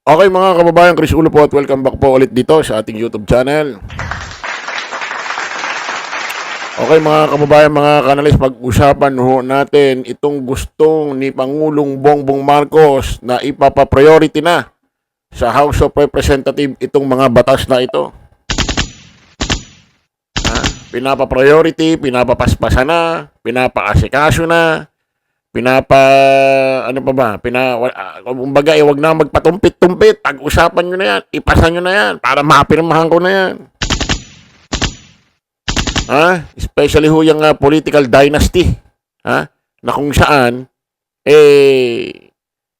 Okay mga kababayan, Chris Ulo po at welcome back po ulit dito sa ating YouTube channel. Okay mga kababayan, mga kanalis, pag-usapan ho natin itong gustong ni Pangulong Bongbong Marcos na ipapa-priority na sa House of Representatives itong mga batas na ito. Pinapa-priority, pinapapaspasan na, pinapa-asikaso na, ano pa ba, kumbaga, wag na magpatumpit-tumpit, pag-usapan nyo na yan, ipasan nyo na yan, para mapirmahan ko na yan. Especially ho yung political dynasty, na kung saan,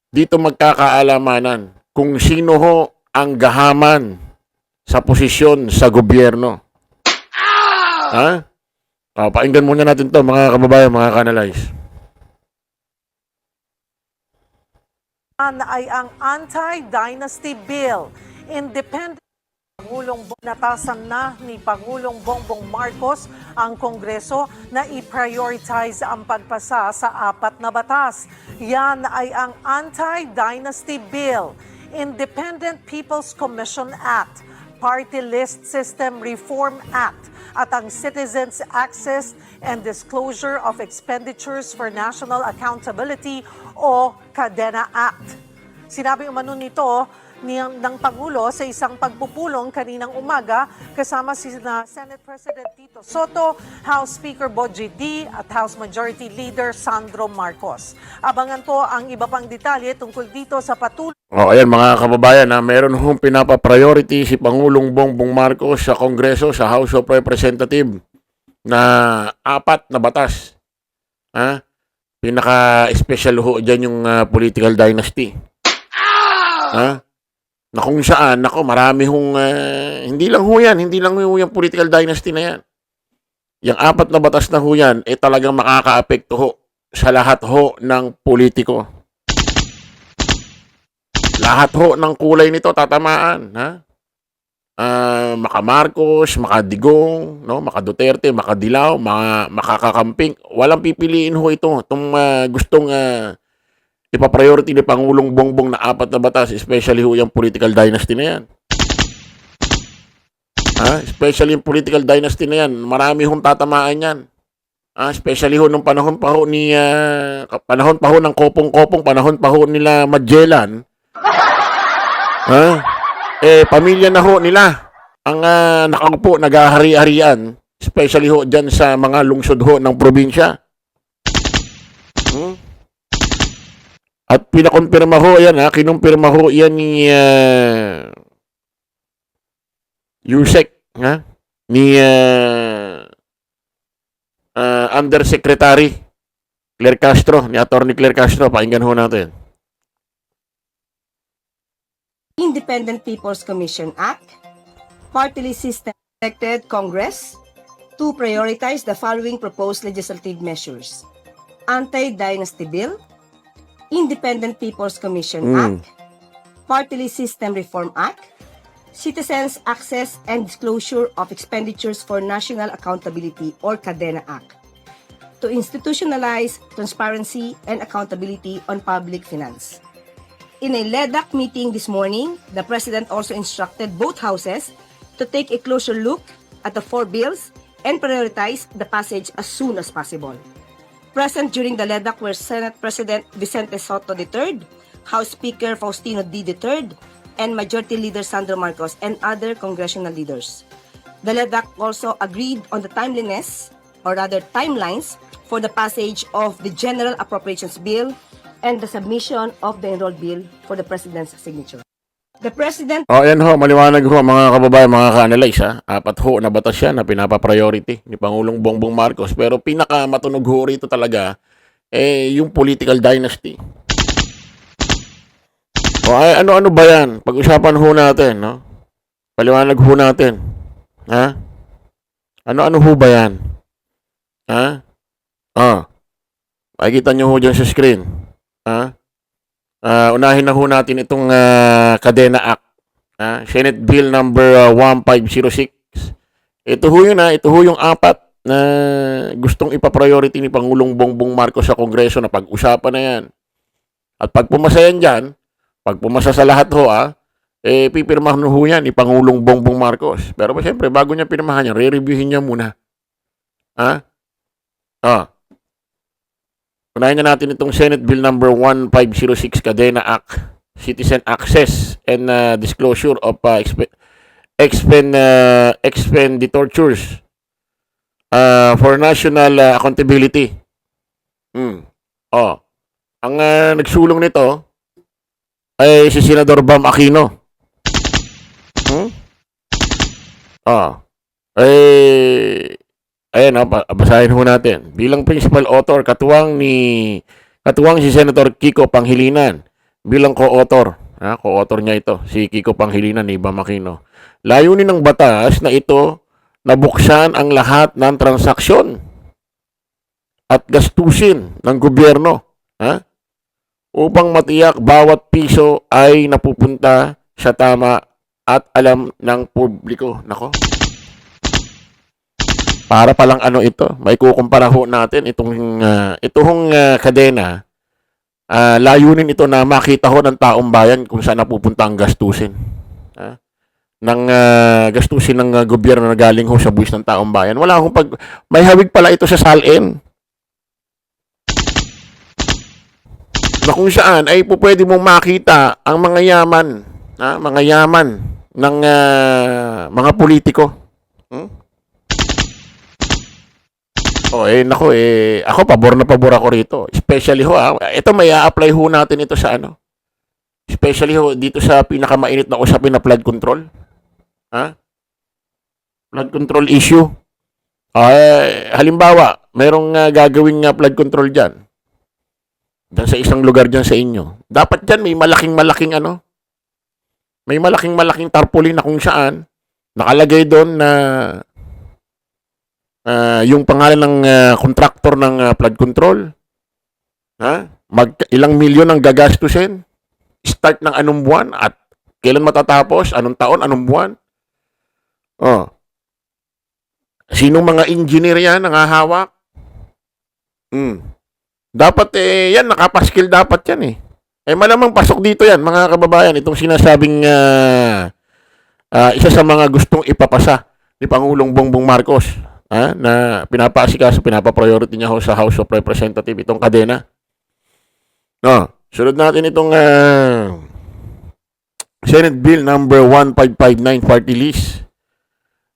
dito magkakaalamanan kung sino ho ang gahaman sa posisyon sa gobyerno. Pakinggan muna natin to mga kababayan, mga kanalays. Ay ang anti-dynasty bill. Independent Pangulong natasan na ni Pangulong Bongbong Marcos ang Kongreso na i-prioritize ang pagpasa sa 4 na batas. Yan ay ang anti-dynasty bill, Independent People's Commission Act, Party List System Reform Act, at ang Citizens Access and Disclosure of Expenditures for National Accountability o CADENA Act. Sinabi umano nito ng Pangulo sa isang pagpupulong kaninang umaga kasama si Senate President Tito Soto, House Speaker Bogie D. at House Majority Leader Sandro Marcos. Abangan po ang iba pang detalye tungkol dito sa patuloy. Ayan mga kababayan, meron hong pinapa-priority si Pangulong Bongbong Marcos sa Kongreso, sa House of Representatives na 4 na batas. Pinaka-special ho dyan yung political dynasty. Na kung saan, marami hong, hindi lang ho yung political dynasty na yan. Yung 4 na batas na ho yan, talagang makaka-apekto ho sa lahat ho ng politiko. Lahat ho ng kulay nito tatamaan, maka Marcos, maka Digong, maka Duterte, maka Dilaw, makakakamping. Walang pipiliin ho ito, itong gustong ipa-priority ni Pangulong Bongbong na 4 na batas, especially ho yung political dynasty na yan. Especially yung political dynasty na yan, marami hong tatamaan yan. Especially ho nung panahon pa ho ng Kopong-Kopong, panahon pa ho nila Magellan. Pamilya na ho nila ang nakaupo, nag-ahari-harian, especially ho dyan sa mga lungsod ho ng probinsya. At pinakonfirma ho yan, kinumpirma ho yan ni Yusek, ni Undersecretary Claire Castro, ni Attorney Claire Castro. Pakinggan ho natin. Independent People's Commission Act, Party List System elected Congress to prioritize the following proposed legislative measures: Anti-Dynasty Bill, Independent People's Commission Act, Party List System Reform Act, Citizens Access and Disclosure of Expenditures for National Accountability or CADENA Act, to institutionalize transparency and accountability on public finance. In a LEDAC meeting this morning, the President also instructed both houses to take a closer look at the 4 bills and prioritize the passage as soon as possible. Present during the LEDAC were Senate President Vicente Soto III, House Speaker Faustino D. III, and Majority Leader Sandro Marcos and other congressional leaders. The LEDAC also agreed on the timeliness, or rather timelines, for the passage of the General Appropriations Bill and the submission of the enrolled bill for the President's signature. The President... Ayan ho, maliwanag ho mga kababayan, mga ka-analyze, 4 ho na batas yan na pinapa-priority ni Pangulong Bongbong Marcos. Pero pinaka-matunog ho rito talaga, yung political dynasty. Ano-ano ba yan? Pag-usapan ho natin, Paliwanag ho natin. Ano-ano ho ba yan? Makikita nyo ho dyan sa screen. Unahin na ho natin itong CADENA Act. Senate Bill number 1506. Ito ho yun, ito ho yung 4 na gustong ipa-priority ni Pangulong Bongbong Marcos sa Kongreso na pag-usapan na yan. At pag pumasa yan dyan, Pag pumasa sa lahat ho, pipirmahan ho yan ni Pangulong Bongbong Marcos. Pero siyempre, bago niya pirmahan yan, re-reviewin niya muna. Ha? Unahin na natin itong Senate Bill number 1506, Cadena Act, Citizen Access and Disclosure of Expenditures for National Accountability. Ang nagsulong nito ay si Senador Bam Aquino. Ayan, basahin ho natin. Bilang principal author, katuwang si Senator Kiko Pangilinan. Bilang co-author, co-author niya ito, si Kiko Pangilinan ni Bam Aquino. Layunin ng batas na ito na buksan ang lahat ng transaksyon at gastusin ng gobyerno, upang matiyak bawat piso ay napupunta sa tama at alam ng publiko. Nako. Para palang ano ito, may kukumpara ho natin itong kadena. Layunin ito na makita ho ng taong bayan kung saan napupunta ang gastusin. Gastusin ng gobyerno na galing ho sa buwis ng taong bayan. May hawig pala ito sa salin. Na kung saan ay pwede mong makita ang mga yaman ng mga politiko. Ako pabor na pabor ako rito. Especially ho, ito may a-apply ho natin ito sa ano. Especially ho dito sa pinakamainit na usapin na flood control. Flood control issue. Halimbawa, merong gagawing flood control diyan. Diyan sa isang lugar diyan sa inyo. Dapat diyan may malaking may malaking tarpaulin na kung saan nakalagay doon na yung pangalan ng contractor ng flood control. Ilang milyon ang gagastusin. Start ng anong buwan at kailan matatapos, anong taon, anong buwan. Sinong mga engineer yan ang hahawak? Dapat yan, nakapaskil dapat yan malamang pasok dito yan, mga kababayan, itong sinasabing isa sa mga gustong ipapasa ni Pangulong Bongbong Marcos, na pinapapriority niya ho sa House of Representatives, itong kadena. Sunod natin itong Senate Bill number 1559, Party List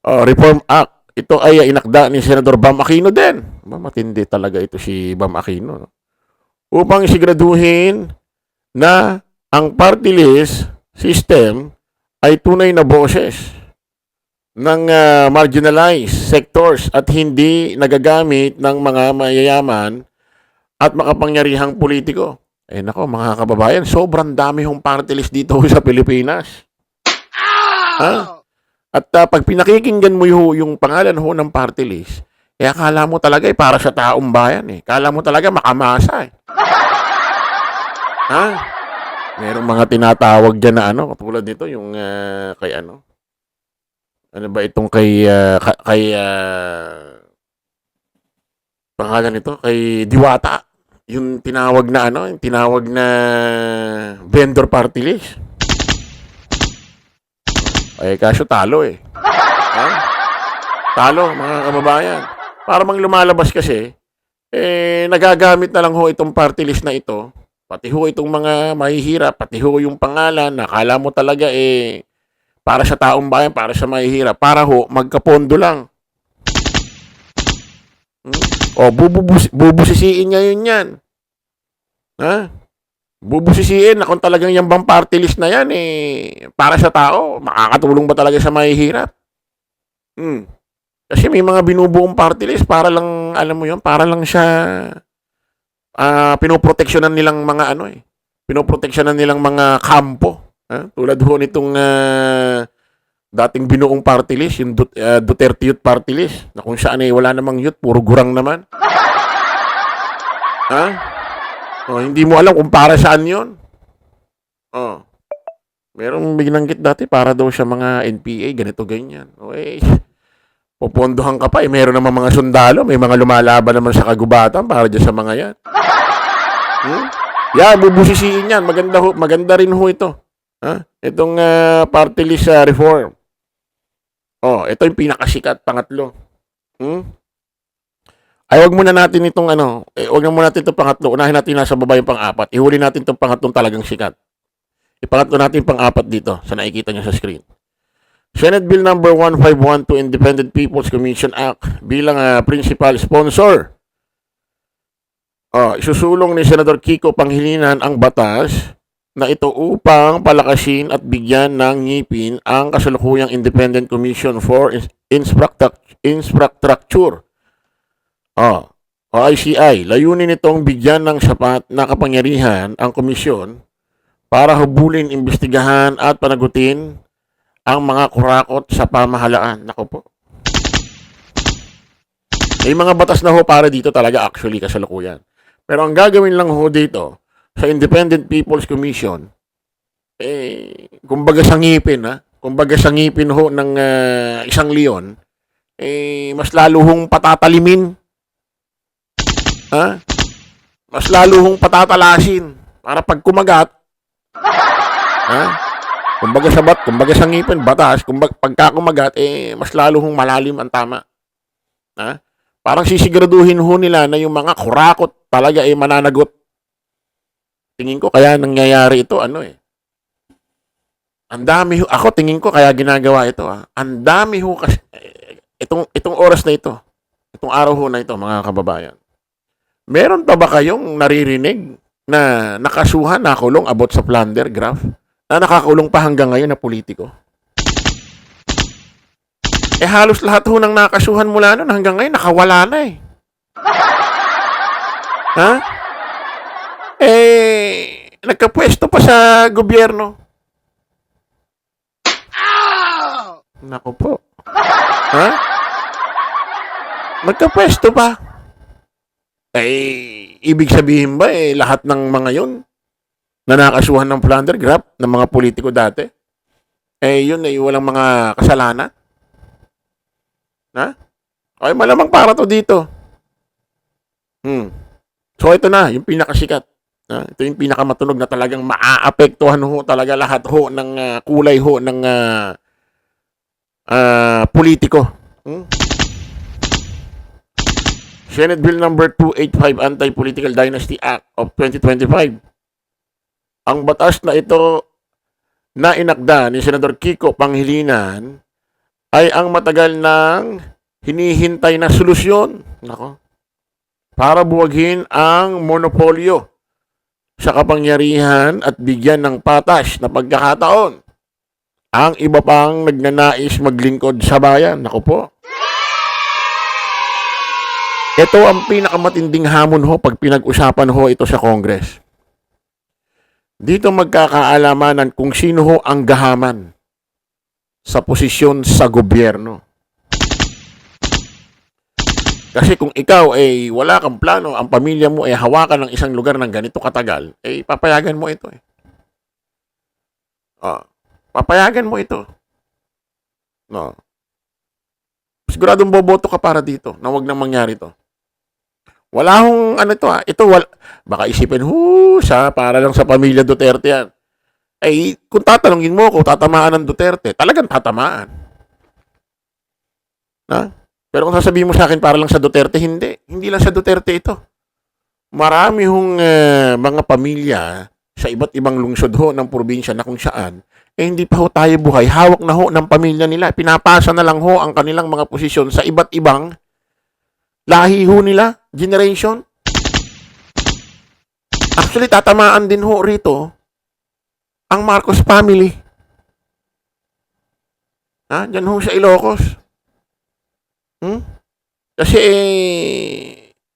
Reform Act. Ito ay inakda ni Senador Bam Aquino din. Matindi talaga ito si Bam Aquino. Upang siguraduhin na ang party list system ay tunay na boses ng marginalized sectors at hindi nagagamit ng mga mayayaman at makapangyarihang politiko. Nako mga kababayan, sobrang dami hong party list dito sa Pilipinas. At pag pinakikinggan mo yung pangalan ho ng party list, akala mo talaga para sa taong bayan Akala mo talaga makamasa Merong mga tinatawag dyan na katulad nito yung kay ano ba itong kay pangalan nito kay Diwata, yung tinawag na vendor party list. Kaso talo talo mga kababayan. Para mang lumalabas kasi nagagamit na lang ho itong party list na ito, pati ho itong mga mahihirap, pati ho yung pangalan, nakala mo talaga para sa taong bayan, para sa mahihirap, para ho magkapondo lang. Bubusisiin ngayon yan. Bubusisiin na kung talagang yung bang party list na yan para sa tao, makakatulong ba talaga sa mahihirap? Kasi may mga binubuong party list para lang, alam mo yun, para lang siya pinoproteksyonan nilang mga pinoproteksyonan nilang mga kampo. Tulad ho nitong dating binuong party list, yung Duterte Youth Party List, na kung saan wala namang youth, puro gurang naman. Hindi mo alam kung para saan yun. Merong binanggit dati para daw sa mga NPA, ganito, ganyan. Pupondohan ka pa, meron naman mga sundalo, may mga lumalaban naman sa kagubatan para dyan sa mga yan. Yeah, bubusisiin yan. Maganda rin ho ito. Ha? Itong party list reform. Oh, ito yung pinakasikat, pangatlo. Hmm? Ay, wag muna natin itong wag na muna natin itong pangatlo. Unahin natin nasa baba yung pang-apat. Ihuli natin itong pangatlong talagang sikat. Ipangatlo natin yung pang-apat dito sa nakikita nyo sa screen. Senate Bill number 1512 Independent People's Commission Act bilang principal sponsor. Isusulong ni Senador Kiko Pangilinan ang batas na ito upang palakasin at bigyan ng ngipin ang kasalukuyang Independent Commission for Infrastructure. O ICI, layunin nitong bigyan ng sapat na kapangyarihan ang komisyon para hubulin, imbestigahan at panagutin ang mga kurakot sa pamahalaan. Nako po. May mga batas na ho para dito talaga actually kasalukuyan. Pero ang gagawin lang ho dito sa Independent People's Commission, kumbaga sangipin, kumbaga sangipin ho ng isang leon, mas lalo hong patatalimin, mas lalo hong patatalasin para pag kumagat, kumbaga sangipin, batas, pagka kumagat, mas lalo hong malalim ang tama. Parang sisiguraduhin ho nila na yung mga kurakot talaga ay mananagot. Tingin ko kaya nangyayari ito, ang dami ho, ako tingin ko kaya ginagawa ito, ang dami ho kasi, itong oras na ito, itong araw ho na ito, mga kababayan. Meron pa ba kayong naririnig na nakasuhan, nakulong about sa plunder graph, na nakakulong pa hanggang ngayon na politiko? Halos lahat ho ng nakasuhan mula nun hanggang ngayon, nakawala na nagkapwesto pa sa gobyerno. Nako po. Nagkapwesto pa. Ibig sabihin ba, lahat ng mga yon na nakasuhan ng plunder graph ng mga politiko dati, yun walang mga kasalanan? Ay, malamang para to dito. So, ito na, yung pinakasikat. Ito yung pinakamatunog na talagang maaapektuhan ho talaga lahat ho ng kulay ho ng politiko. Senate Bill number 285 Anti-Political Dynasty Act of 2025. Ang batas na ito na inakda ni Senador Kiko Pangilinan ay ang matagal nang hinihintay na solusyon para buwaghin ang monopolyo sa kapangyarihan at bigyan ng patas na pagkakataon ang iba pang nagnanais maglingkod sa bayan. Nako po. Ito ang pinakamatinding hamon ho pag pinag-usapan ho ito sa Congress. Dito magkakaalamanan kung sino ho ang gahaman sa posisyon sa gobyerno. Kasi kung ikaw wala kang plano, ang pamilya mo hawakan ng isang lugar ng ganito katagal, papayagan mo ito papayagan mo ito. No. Siguradong boboto ka para dito na wag nang mangyari to. Wala hong baka isipin, para lang sa pamilya Duterte yan. Kung tatanungin mo kung tatamaan ng Duterte, talagang tatamaan. Pero kung sasabihin mo sa akin para lang sa Duterte, hindi lang sa Duterte ito. Marami hong mga pamilya sa iba't ibang lungsod ho ng probinsya na kung saan, hindi pa ho tayo buhay, hawak na ho ng pamilya nila. Pinapasa na lang ho ang kanilang mga posisyon sa iba't ibang lahi ho nila, generation. Actually, tatamaan din ho rito ang Marcos family. Diyan ho sa Ilocos. Kasi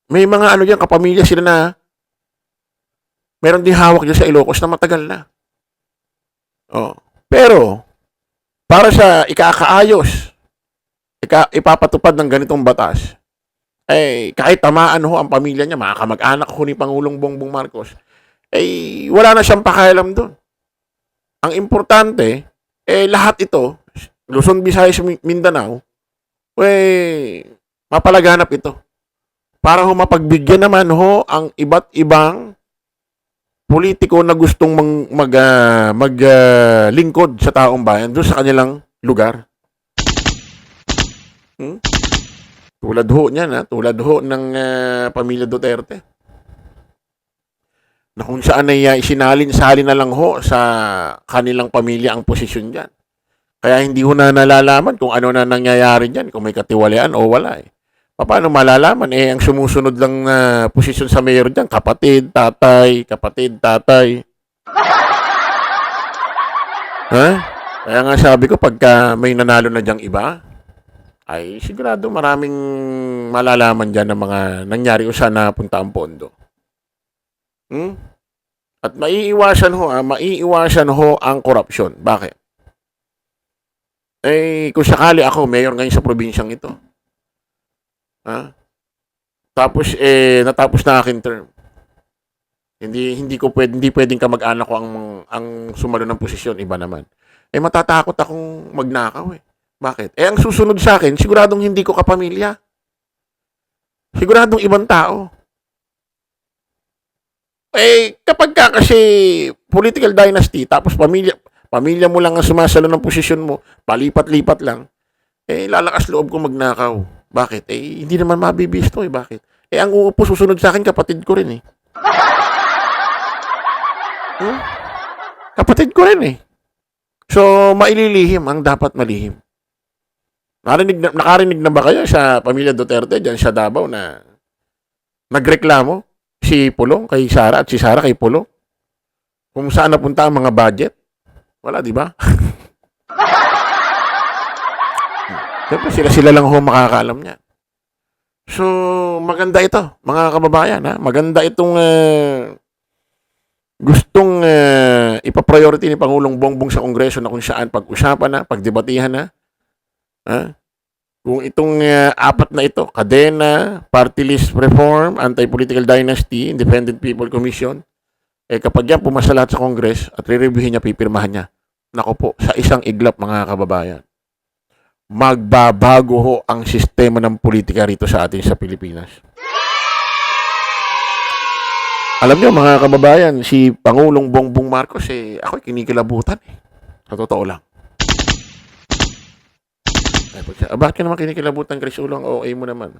may mga diyan, kapamilya sila na meron din hawak dyan sa Ilocos na matagal na. Pero, para sa ikakaayos, ipapatupad ng ganitong batas, kahit tamaan ho ang pamilya niya, mga kamag-anak ho ni Pangulong Bongbong Marcos, wala na siyang pakialam doon. Ang importante, lahat ito, Luzon, Visayas, Mindanao, mapalaganap ito. Para ho mapagbigyan naman ho ang iba't ibang politiko na gustong lingkod sa taong bayan doon sa kanilang lugar. Tulad ho niyan, tulad ho ng pamilya Duterte. Na kung saan ay isinalin-salin na lang ho sa kanilang pamilya ang posisyon diyan. Kaya hindi ho na nalalaman kung ano na nangyayari diyan, kung may katiwalian o wala eh. Paano malalaman? Ang sumusunod lang na posisyon sa mayor diyan, kapatid, tatay. Ha? Kaya nga sabi ko, pagka may nanalo na diyang iba, ay sigurado maraming malalaman dyan ng mga nangyari o saan napunta ang pondo. At maiiwasan ho ang korupsyon. Bakit? Kung sakali ako, mayor ngayon sa probinsyang ito. Tapos, natapos na aking term. Hindi pwedeng kamag-anak ko ang sumalo ng posisyon, iba naman. Matatakot akong magnakaw eh. Bakit? Ang susunod sa akin, siguradong hindi ko kapamilya. Siguradong ibang tao. Kapag ka kasi political dynasty, tapos pamilya mo lang ang sumasalo ng posisyon mo, palipat-lipat lang, lalakas loob ko magnakaw. Bakit? Hindi naman mabibisto eh. Bakit? Ang uupo susunod sa akin, kapatid ko rin eh. Kapatid ko rin eh. So, maililihim ang dapat malihim. Nakarinig na ba kayo sa pamilya Duterte dyan sa Davao na nagreklamo si Pulong kay Sara at si Sara kay Pulong kung saan napunta ang mga budget? Wala, di ba? Siyempre, sila lang ho makakaalam niya. So, maganda ito, mga kababayan. Maganda itong gustong ipapriority ni Pangulong Bongbong sa Kongreso na kung saan pag-usapan na, pagdebatihan na. Kung itong apat na ito, kadena, party list reform, anti-political dynasty, independent people commission, kapag yan pumasa lahat sa Congress at re-reviewin niya, pipirmahan niya. Nako po, sa isang iglap mga kababayan, magbabago ho ang sistema ng politika rito sa atin sa Pilipinas. Alam niyo mga kababayan, si Pangulong Bongbong Marcos, ako'y kinikilabutan eh. Sa totoo lang. Bakit ka naman kinikilabutan, Chris Ulang? OA mo naman.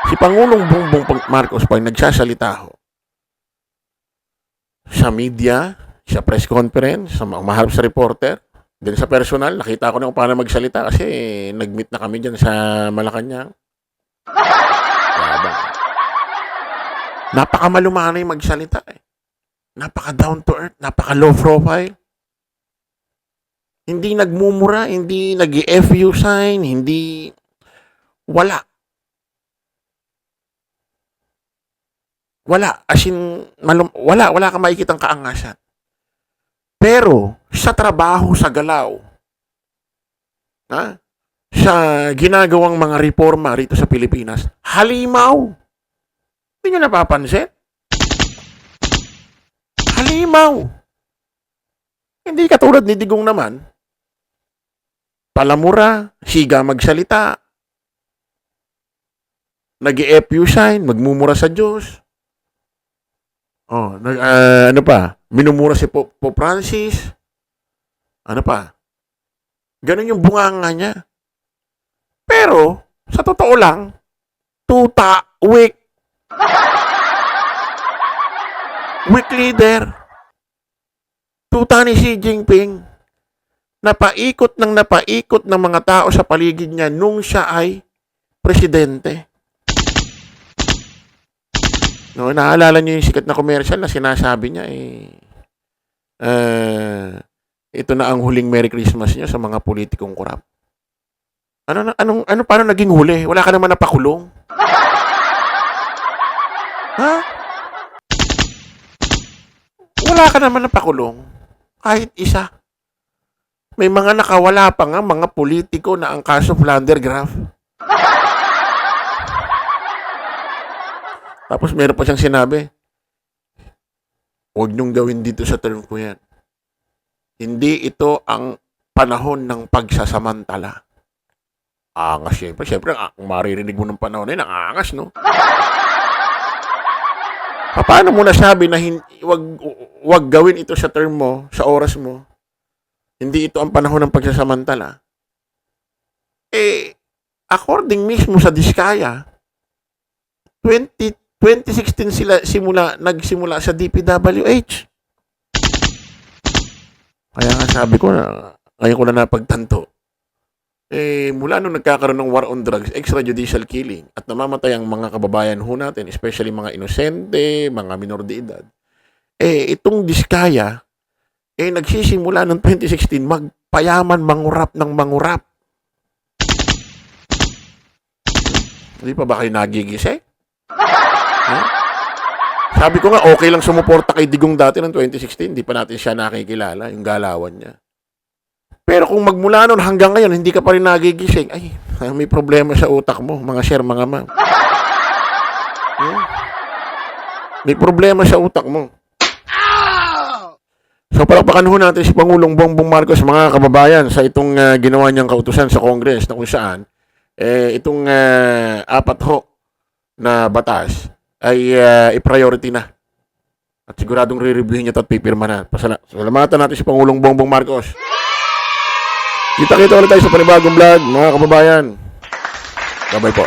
Si Pangulong Bongbong Marcos, pag nagsasalita ho, sa media, sa press conference, sa maharap sa reporter, din sa personal, nakita ko na kung paano magsalita kasi nag-meet na kami dyan sa Malacanang. Napakamalumanay magsalita eh. Napaka down to earth, napaka low profile. Hindi nagmumura, hindi nag-FU sign, hindi wala. Wala, as in wala kang makikitang kaangasan. Pero sa trabaho, sa galaw, sa ginagawang mga reforma rito sa Pilipinas, halimaw. Hindi nyo napapansin? Halimaw. Hindi katulad ni Digong naman. Palamura, siga magsalita, nag-FU sign, magmumura sa Diyos. Ano pa? Minumura si Pope Francis. Ano pa? Ganun yung bunganga niya. Pero, sa totoo lang, tuta, weak leader. Tuta ni Xi Jinping. Napaikot ng mga tao sa paligid niya nung siya ay presidente. No, naalala niyo yung sikat na commercial na sinasabi niya ito na ang huling Merry Christmas niyo sa mga politikong korap. Paano naging huli? Wala ka naman napakulong. Ha? Wala ka naman napakulong. Kahit isa. May mga nakawala pa nga mga politiko na ang kaso Flandergraph. Tapos meron pa siyang sinabi, huwag niyong gawin dito sa term ko yan. Hindi ito ang panahon ng pagsasamantala. Angas siyempre. Siyempre, kung maririnig mo ng panahon na yun, ang angas, no? Paano mo nasabi na wag gawin ito sa term mo, sa oras mo? Hindi ito ang panahon ng pagsasamantala. According mismo sa Diskaya, 2016 nagsimula sa DPWH. Kaya nga sabi ko na, ngayon ko na napagtanto. Mula nung nagkakaroon ng war on drugs, extrajudicial killing, at namamatay ang mga kababayan ho natin, especially mga inosente, mga minor de edad, itong Diskaya, nagsisimula noong 2016, magpayaman, mangurap ng mangurap. Hindi pa ba kayo nagigising? Sabi ko nga, okay lang sumuporta kay Digong dati ng 2016, hindi pa natin siya nakikilala, yung galawan niya. Pero kung magmula noon hanggang ngayon, hindi ka pa rin nagigising, ay, may problema sa utak mo, mga sir, mga ma'am. May problema sa utak mo. So, palakpakan ho natin si Pangulong Bongbong Marcos, mga kababayan, sa itong ginawa niyang kautusan sa Congress na kung saan, itong 4 ho na batas ay i-priority na. At siguradong re-reviewin niya ito at pipirma na. Pasalamatan natin si Pangulong Bongbong Marcos. Kita-kita ulit tayo sa panibagong vlog, mga kababayan. Bye-bye po.